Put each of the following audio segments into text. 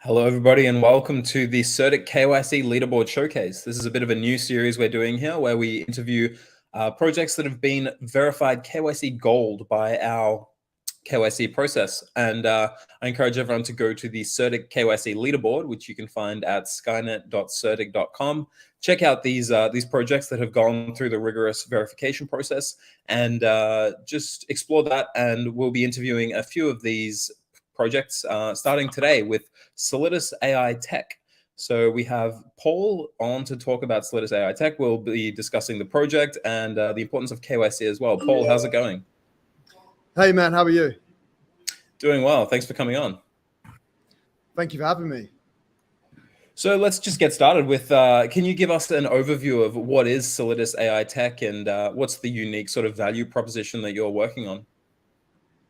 Hello, everybody, and welcome to the CertiK KYC Leaderboard Showcase. This is a bit of a new series we're doing here where we interview projects that have been verified KYC Gold by our KYC process. And I encourage everyone to go to the CertiK KYC Leaderboard, which you can find at skynet.certik.com. Check out these projects that have gone through the rigorous verification process and just explore that. And we'll be interviewing a few of these projects starting today with Solidus AI Tech. So we have Paul on to talk about Solidus AI Tech. We'll be discussing the project and the importance of KYC as well. Paul, how's it going? Hey man, how are you? Doing well. Thanks for coming on. Thank you for having me. So let's just get started with, can you give us an overview of what is Solidus AI Tech and what's the unique sort of value proposition that you're working on?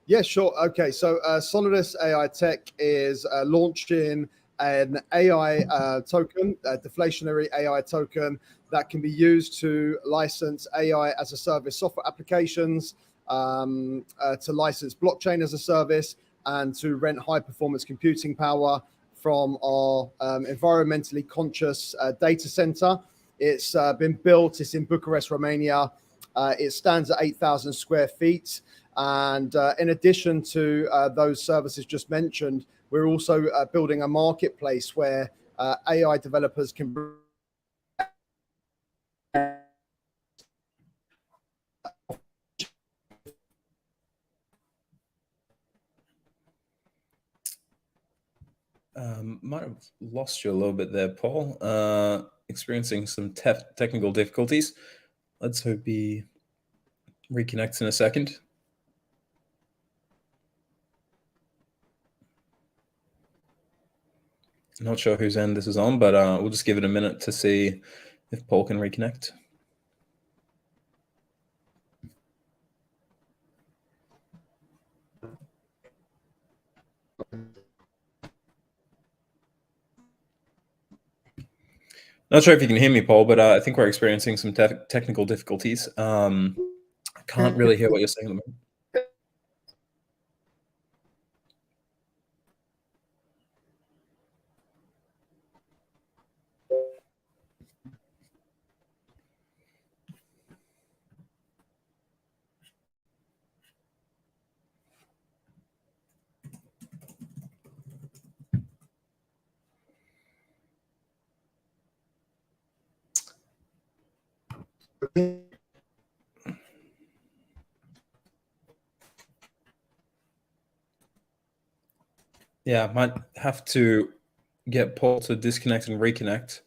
Yeah, sure. Okay, so Solidus AI Tech is launching an AI token, a deflationary AI token that can be used to license AI as a service software applications, to license blockchain as a service, and to rent high performance computing power from our environmentally conscious data center. It's been built, it's in Bucharest, Romania. It stands at 8,000 square feet. And in addition to those services just mentioned, we're also building a marketplace where AI developers can might have lost you a little bit there, Paul. Experiencing some technical difficulties. Let's hope he reconnects in a second. Not sure whose end this is on, but we'll just give it a minute to see if Paul can reconnect. Not sure if you can hear me, Paul, but I think we're experiencing some technical difficulties. I can't really hear what you're saying at the moment. Yeah, might have to get Paul to disconnect and reconnect.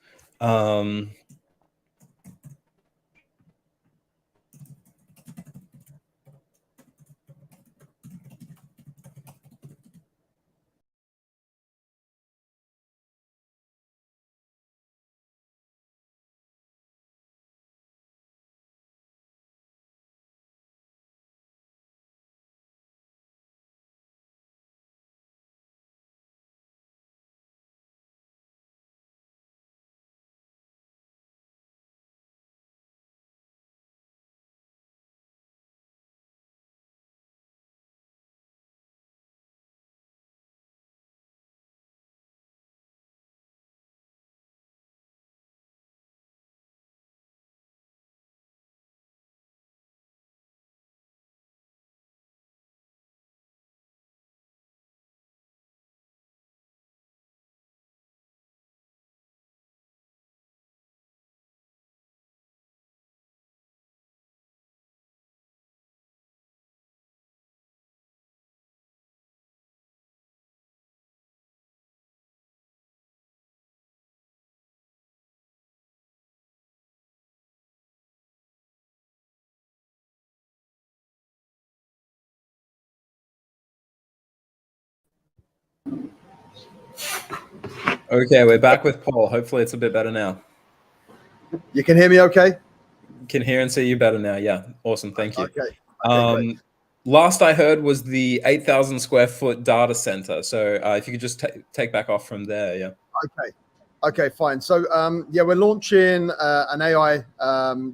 Okay, we're back with Paul. Hopefully it's a bit better now. You can hear me okay? Can hear and see you better now. Yeah, awesome. Thank you. Okay, last I heard was the 8,000 square foot data center. So if you could just take back off from there. Yeah. Okay, fine. So yeah, we're launching an AI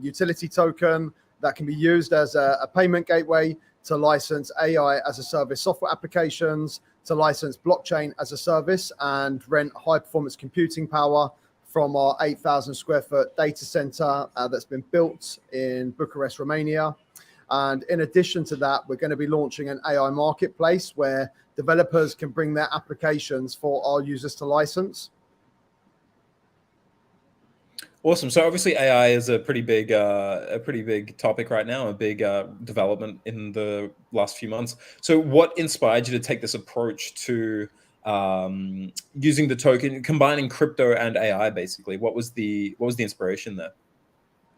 utility token that can be used as a payment gateway to license AI as a service software applications, to license blockchain as a service and rent high performance computing power from our 8,000 square foot data center that's been built in Bucharest, Romania. And in addition to that, we're going to be launching an AI marketplace where developers can bring their applications for our users to license. Awesome. So obviously AI is a pretty big topic right now, a big development in the last few months. So what inspired you to take this approach to using the token, combining crypto and AI? Basically, what was the inspiration there?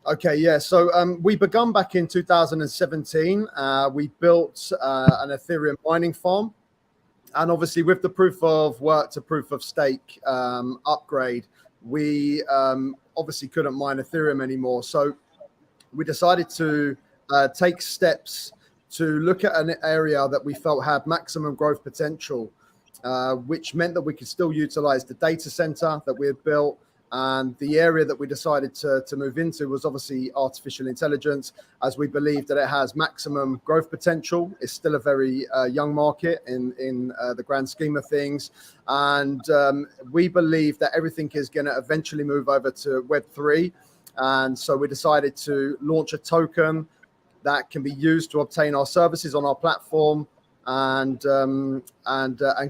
Okay, yeah. So we begun back in 2017. We built an Ethereum mining farm, and obviously with the proof of work to proof of stake upgrade, we obviously couldn't mine Ethereum anymore. So we decided to take steps to look at an area that we felt had maximum growth potential, which meant that we could still utilize the data center that we had built. And the area that we decided to move into was obviously artificial intelligence, as we believe that it has maximum growth potential. It's still a very young market in the grand scheme of things. And we believe that everything is going to eventually move over to Web3. And so we decided to launch a token that can be used to obtain our services on our platform and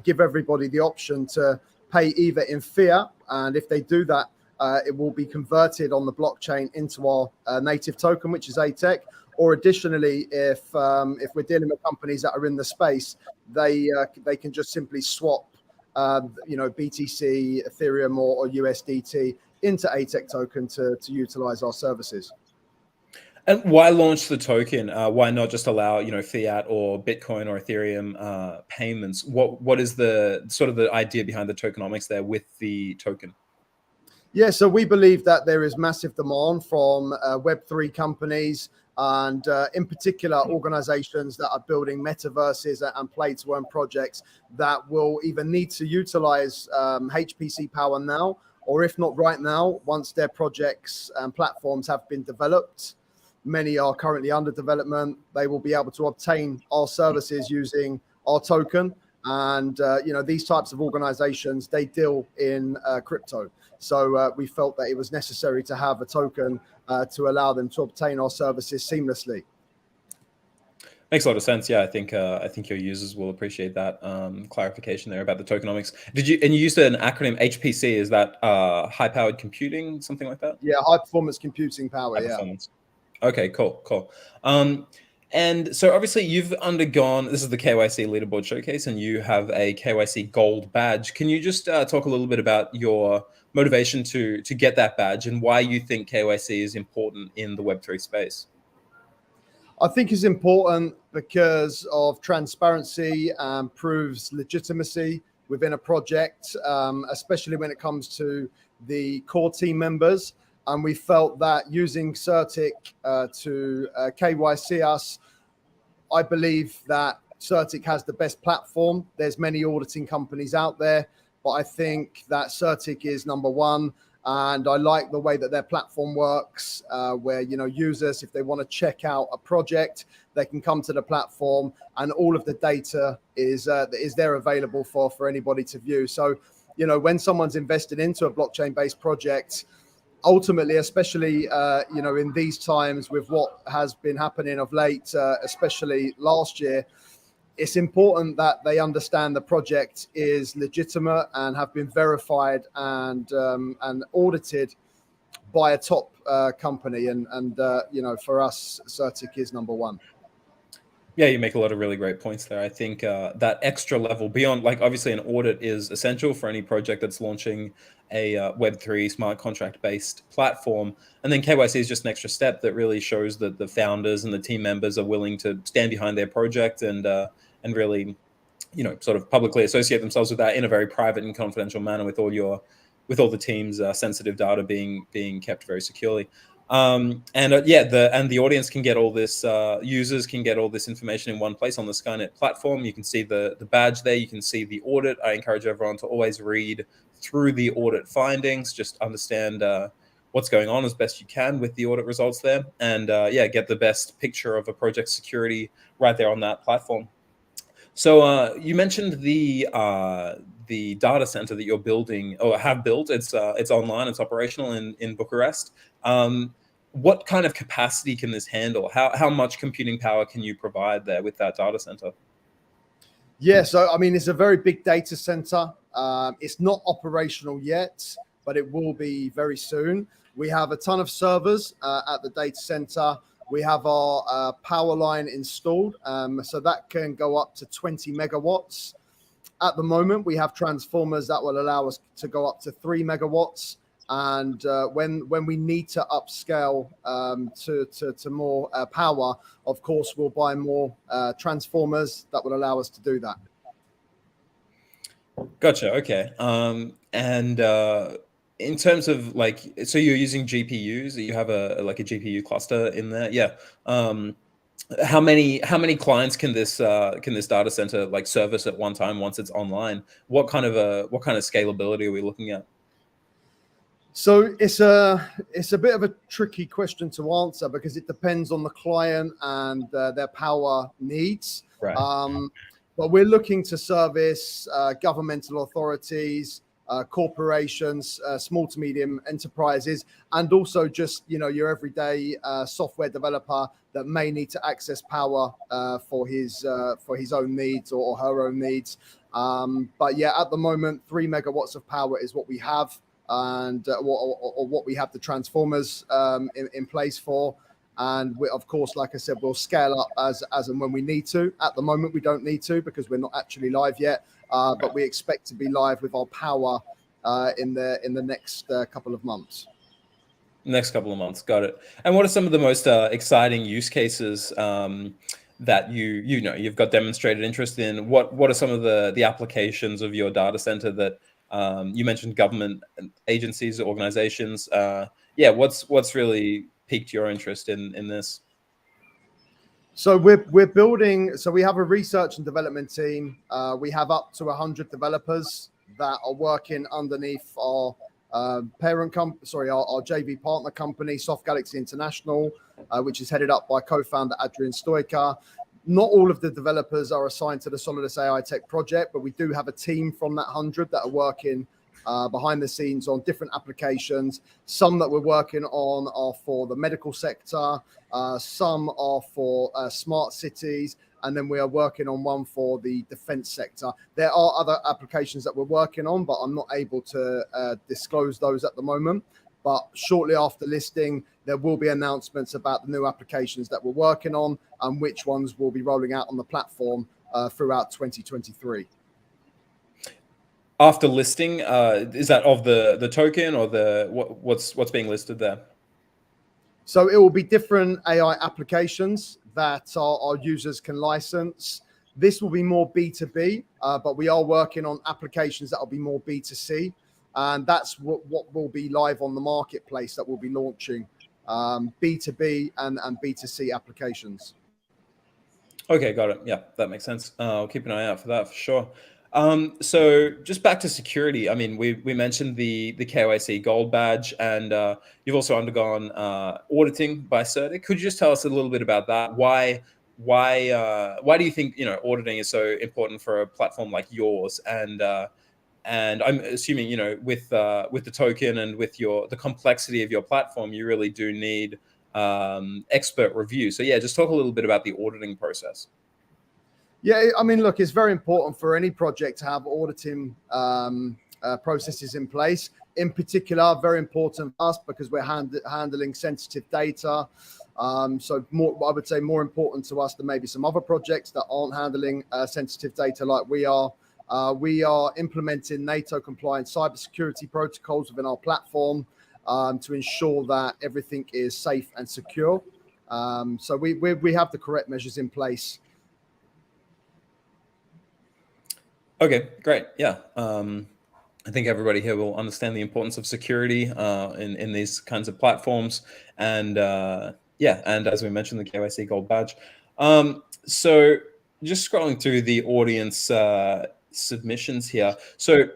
give everybody the option to pay either in fiat, and if they do that, it will be converted on the blockchain into our native token, which is ATEC. Or additionally, if we're dealing with companies that are in the space, they can just simply swap, BTC, Ethereum, or USDT into ATEC token to utilize our services. And why launch the token? Why not just allow, fiat or Bitcoin or Ethereum payments? What is the sort of the idea behind the tokenomics there with the token? Yeah, so we believe that there is massive demand from Web3 companies and in particular organizations that are building metaverses and play-to-earn projects that will either need to utilize HPC power now, or if not right now, once their projects and platforms have been developed. Many are currently under development. They will be able to obtain our services using our token. And, these types of organizations, they deal in crypto. So we felt that it was necessary to have a token to allow them to obtain our services seamlessly. Makes a lot of sense. Yeah, I think your users will appreciate that clarification there about the tokenomics. You used an acronym HPC? Is that high powered computing, something like that? Yeah, high performance computing power. High performance. Okay, cool. And so obviously you've undergone, this is the KYC Leaderboard Showcase, and you have a KYC Gold badge. Can you just talk a little bit about your motivation to get that badge and why you think KYC is important in the Web3 space? I think it's important because of transparency and proves legitimacy within a project, especially when it comes to the core team members. And we felt that using CertiK to KYC us, I believe that CertiK has the best platform. There's many auditing companies out there, but I think that CertiK is number one. And I like the way that their platform works, where users, if they want to check out a project, they can come to the platform, and all of the data is there available for anybody to view. So, when someone's invested into a blockchain-based project, ultimately, especially in these times with what has been happening of late, especially last year, it's important that they understand the project is legitimate and have been verified and audited by a top company. And for us, CertiK is number one. Yeah, you make a lot of really great points there. I think that extra level beyond, like, obviously an audit is essential for any project that's launching a Web3 smart contract based platform. And then KYC is just an extra step that really shows that the founders and the team members are willing to stand behind their project and really, sort of publicly associate themselves with that in a very private and confidential manner with all the team's sensitive data being kept very securely. The audience can get all this, users can get all this information in one place on the Skynet platform. You can see the badge there. You can see the audit. I encourage everyone to always read through the audit findings, just understand what's going on as best you can with the audit results there, and get the best picture of a project security right there on that platform. So you mentioned the data center that you're building or have built. It's online. It's operational in Bucharest. What kind of capacity can this handle? How much computing power can you provide there with that data center? Yeah, so I mean, it's a very big data center. It's not operational yet, but it will be very soon. We have a ton of servers at the data center. We have our power line installed, so that can go up to 20 megawatts. At the moment, we have transformers that will allow us to go up to 3 megawatts. And when we need to upscale to more power, of course, we'll buy more transformers that will allow us to do that. Gotcha. Okay. And in terms of like, so you're using GPUs. You have a GPU cluster in there. Yeah. How many clients can this data center like service at one time once it's online? What kind of scalability are we looking at? So it's a bit of a tricky question to answer because it depends on the client and their power needs. Right. But we're looking to service governmental authorities, corporations, small to medium enterprises, and also just your everyday software developer that may need to access power for his own needs or her own needs. But yeah, at the moment, 3 megawatts of power is what we have, and or what we have the transformers in place for. And we, of course, like I said, we'll scale up as and when we need to. At the moment, we don't need to because we're not actually live yet. But we expect to be live with our power in the next couple of months. Next couple of months, got it. And what are some of the most exciting use cases that you've got demonstrated interest in? What are some of the applications of your data center that you mentioned? Government agencies, organizations. Yeah, what's really piqued your interest in this? So we're building. So we have a research and development team. We have up to 100 developers that are working underneath our our JV partner company, Soft Galaxy International, which is headed up by co-founder Adrian Stoica. Not all of the developers are assigned to the Solidus AI Tech project, but we do have a team from that 100 that are working behind the scenes on different applications. Some that we're working on are for the medical sector, some are for smart cities, and then we are working on one for the defense sector. There are other applications that we're working on, but I'm not able to disclose those at the moment. But shortly after listing, there will be announcements about the new applications that we're working on and which ones will be rolling out on the platform throughout 2023. After listing, is that of the token or what's being listed there? So it will be different AI applications that our users can license. This will be more B2B, but we are working on applications that will be more B2C. And that's what will be live on the marketplace that we'll be launching, B2B and B2C applications. Okay, got it. Yeah, that makes sense. I'll keep an eye out for that for sure. So just back to security. I mean, we mentioned the KYC Gold badge, and you've also undergone auditing by CertiK. Could you just tell us a little bit about that? Why do you think auditing is so important for a platform like yours? And I'm assuming with the token and with the complexity of your platform, you really do need expert review. So yeah, just talk a little bit about the auditing process. Yeah, I mean, look, it's very important for any project to have auditing processes in place. In particular, very important for us because we're handling sensitive data. So I would say more important to us than maybe some other projects that aren't handling sensitive data like we are. We are implementing NATO compliant cybersecurity protocols within our platform to ensure that everything is safe and secure. So we have the correct measures in place. Okay, great. Yeah. I think everybody here will understand the importance of security in these kinds of platforms. And yeah, and as we mentioned, the KYC Gold badge. So just scrolling through the audience submissions here. So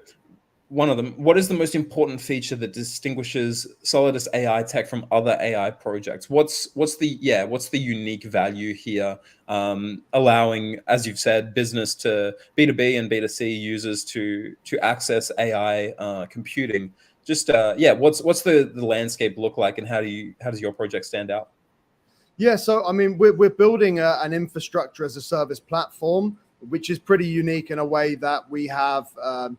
one of them. What is the most important feature that distinguishes Solidus AI tech from other AI projects? What's the unique value here, allowing, as you've said, business to B2B and B2C users to access AI computing? Just what's the landscape look like, and how does your project stand out? Yeah, so I mean, we're building an infrastructure as a service platform, which is pretty unique in a way that we have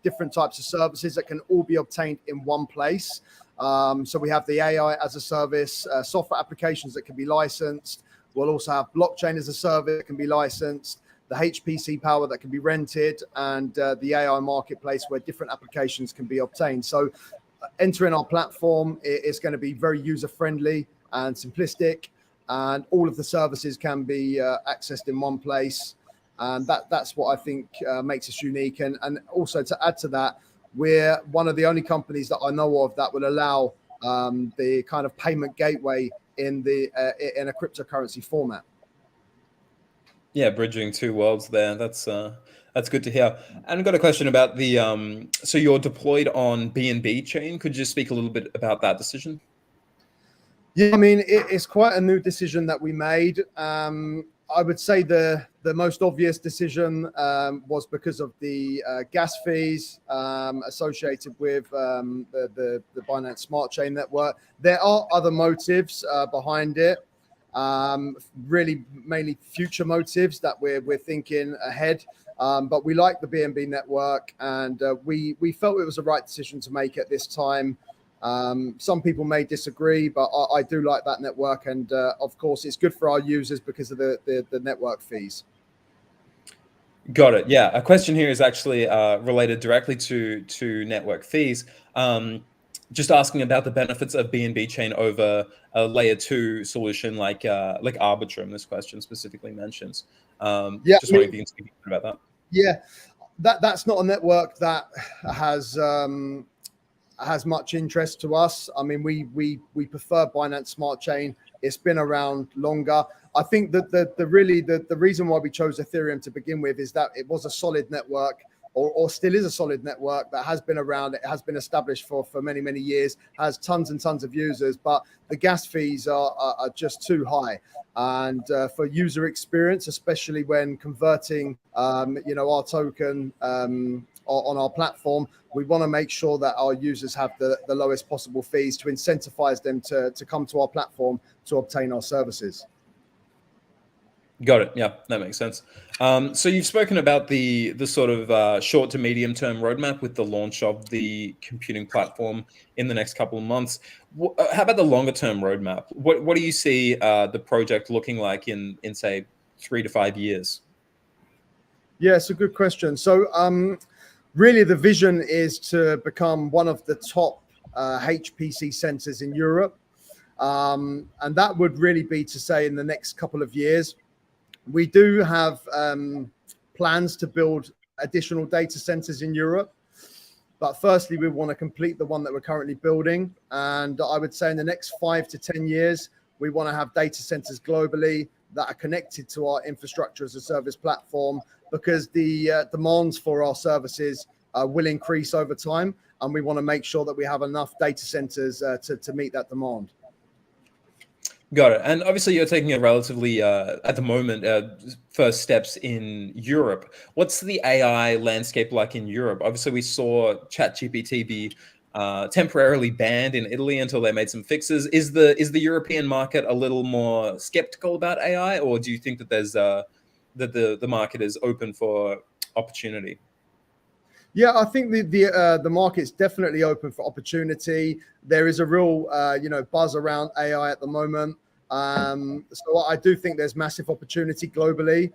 different types of services that can all be obtained in one place. So we have the AI as a service, software applications that can be licensed. We'll also have blockchain as a service that can be licensed, the HPC power that can be rented, and the AI marketplace where different applications can be obtained. So entering our platform is going to be very user-friendly and simplistic, and all of the services can be accessed in one place. And that's what I think makes us unique. And also, to add to that, we're one of the only companies that I know of that will allow the kind of payment gateway in a cryptocurrency format. Yeah, bridging two worlds there. That's good to hear. And I've got a question about the so you're deployed on BNB chain. Could you speak a little bit about that decision? Yeah, I mean, it's quite a new decision that we made. I would say the most obvious decision was because of the gas fees associated with the Binance Smart Chain network. There are other motives behind it, really mainly future motives that we're thinking ahead. But we like the BNB network, and we felt it was the right decision to make at this time. Some people may disagree, but I do like that network, and of course it's good for our users because of the network fees. Got it. Yeah, a question here is actually related directly to network fees. Just asking about the benefits of BNB chain over a layer 2 solution like Arbitrum. This question specifically mentions. Just wondering if you can speak about that. Yeah, that's not a network that has much interest to us. I mean, we prefer Binance Smart Chain. It's been around longer. I think that the reason why we chose Ethereum to begin with is that it was a solid network, or still is a solid network that has been around. It has been established for many our has tons and tons of users, but the gas fees are just too high. And for user experience, especially when converting our token on our platform, we want to make sure that our users have the lowest possible fees to incentivize them to come to our platform to obtain our services. Got it. Yeah, that makes sense. So you've spoken about the sort of short to medium term roadmap with the launch of the computing platform in the next couple of months. How about the longer term roadmap? What do you see the project looking like in say 3 to 5 years? Yeah, it's a good question. So really the vision is to become one of the top HPC centers in Europe. And that would really be to say in the next couple of years. We do have plans to build additional data centers in Europe. But firstly, we want to complete the one that we're currently building. And I would say in the next 5 to 10 years, we want to have data centers globally that are connected to our infrastructure as a service platform, because the demands for our services will increase over time. And we want to make sure that we have enough data centers to meet that demand. Got it. And obviously you're taking a relatively, at the moment, first steps in Europe. What's the AI landscape like in Europe? Obviously we saw ChatGPT be temporarily banned in Italy until they made some fixes. Is the European market a little more skeptical about AI, or do you think that there's that the market is open for opportunity? Yeah, I think the market's definitely open for opportunity. There is a real buzz around AI at the moment. So I do think there's massive opportunity globally.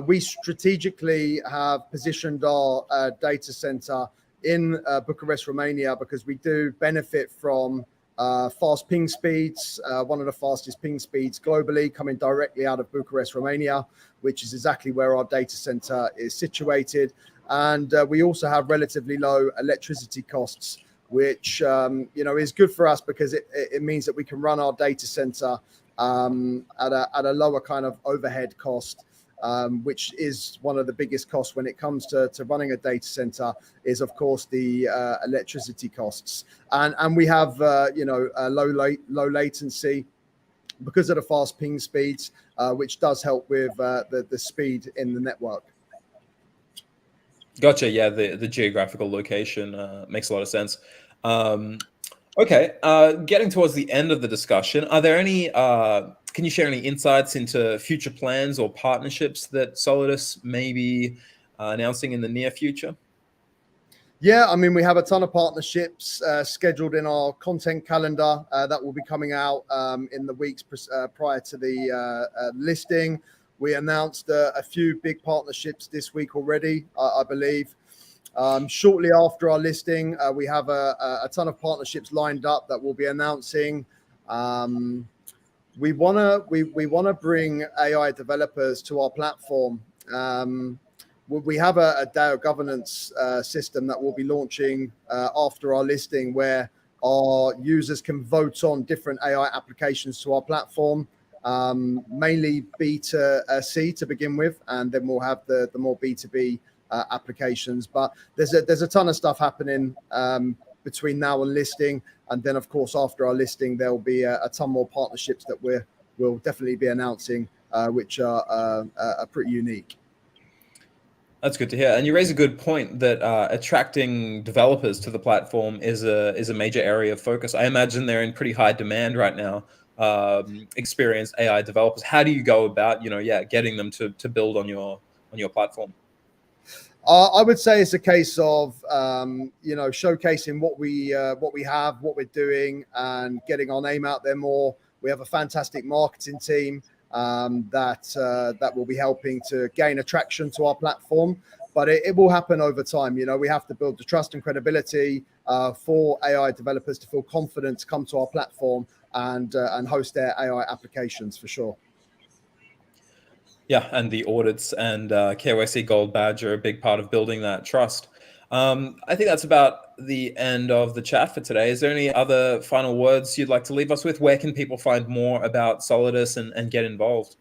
We strategically have positioned our data center in Bucharest, Romania, because we do benefit from fast ping speeds, one of the fastest ping speeds globally, coming directly out of Bucharest, Romania, which is exactly where our data center is situated. And we also have relatively low electricity costs, which is good for us because it means that we can run our data center at a lower kind of overhead cost. which is one of the biggest costs when it comes to running a data center, is of course the electricity costs. And we have low latency because of the fast ping speeds, which does help with the speed in the network. Gotcha. Yeah, the geographical location makes a lot of sense. Okay, getting towards the end of the discussion, are there any, can you share any insights into future plans or partnerships that Solidus may be announcing in the near future? Yeah, I mean, we have a ton of partnerships scheduled in our content calendar that will be coming out in the weeks prior to the listing. We announced a few big partnerships this week already, I believe. Shortly after our listing, we have a ton of partnerships lined up that we'll be announcing. We wanna bring AI developers to our platform. We have a DAO governance system that we'll be launching after our listing, where our users can vote on different AI applications to our platform, mainly B2C to begin with, and then we'll have the more B2B applications. But there's a ton of stuff happening between now and listing, and then of course after our listing there will be a ton more partnerships that we'll definitely be announcing, which are pretty unique. That's good to hear. And you raise a good point that attracting developers to the platform is a major area of focus. I imagine they're in pretty high demand right now. Experienced AI developers. How do you go about, getting them to build on your platform? I would say it's a case of showcasing what we have, what we're doing, and getting our name out there more. We have a fantastic marketing team that will be helping to gain attraction to our platform, but it will happen over time. We have to build the trust and credibility for AI developers to feel confident to come to our platform and host their AI applications for sure. Yeah, and the audits and KYC Gold Badge are a big part of building that trust. I think that's about the end of the chat for today. Is there any other final words you'd like to leave us with? Where can people find more about Solidus and get involved?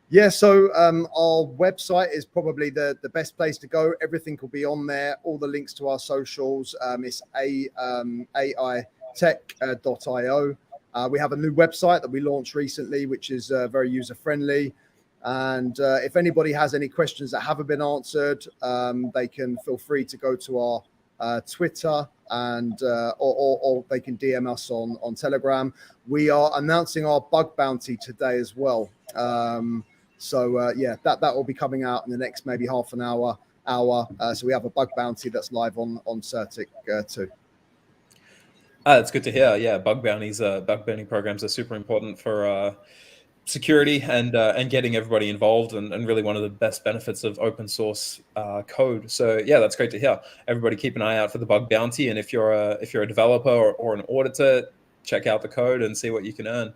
Yeah, so our website is probably the best place to go. Everything will be on there. All the links to our socials. It's aitech.io. We have a new website that we launched recently, which is very user-friendly. And if anybody has any questions that haven't been answered, they can feel free to go to our Twitter and or they can DM us on Telegram. We are announcing our bug bounty today as well. So that will be coming out in the next maybe half an hour. So we have a bug bounty that's live on CertiK too. That's good to hear. Yeah, bug bounty programs are super important for security and getting everybody involved, and really one of the best benefits of open source code. So yeah, that's great to hear. Everybody keep an eye out for the bug bounty, and if you're a developer or an auditor, check out the code and see what you can earn.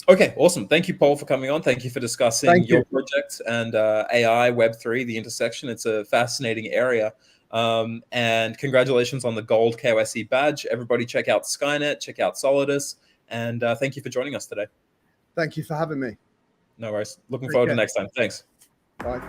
Okay, awesome. Thank you, Paul, for coming on. Thank you for discussing your project and AI, Web3, the intersection. It's a fascinating area. And congratulations on the gold KYC badge. Everybody check out Skynet, check out Solidus, and thank you for joining us today. Thank you for having me. No worries. Looking forward to next time. Thanks. Bye.